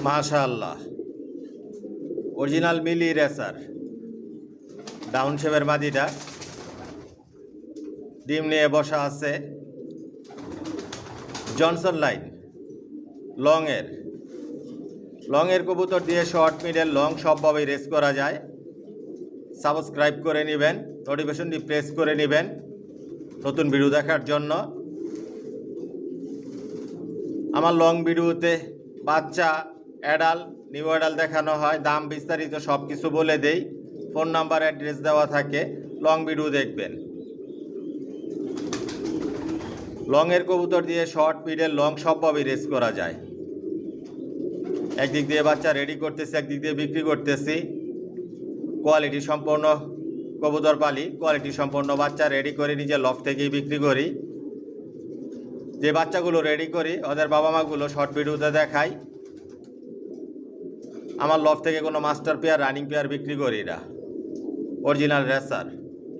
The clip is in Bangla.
মাশাআল্লাহ, অরিজিনাল মিলি রেসার ডাউন শেপের মাদিটা ডিম নিয়ে বসা আছে। জনসন লাইন লংয়ের কবুতর দিয়ে শর্ট মিডল লং সবভাবেই রেস করা যায়। সাবস্ক্রাইব করে নেবেন, নোটিফিকেশনটি প্রেস করে নেবেন নতুন ভিডিও দেখার জন্য। আমার লং ভিডিওতে বাচ্চা, অ্যাডাল্ট, নিউ অ্যাডাল্ট দেখানো হয়, দাম বিস্তারিত সব কিছু বলে দেই, ফোন নাম্বার অ্যাড্রেস দেওয়া থাকে। লং ভিডিও দেখবেন। লংয়ের কবুতর দিয়ে শর্ট মিডল লং সবভাবেই রেস করা যায়। একদিক দিয়ে বাচ্চা রেডি করতেছি, একদিক দিয়ে বিক্রি করতেছি। কোয়ালিটি সম্পন্ন কবুতর পালি, কোয়ালিটি সম্পন্ন বাচ্চা রেডি করে নিজে লফট থেকেই বিক্রি করি। যে বাচ্চাগুলো রেডি করি ওদের বাবা মাগুলো শর্ট ভিডিওতে দেখাই। আমার লফট থেকে কোনো মাস্টার পেয়ার, রানিং পেয়ার বিক্রি করি না, অরিজিনাল রেসার।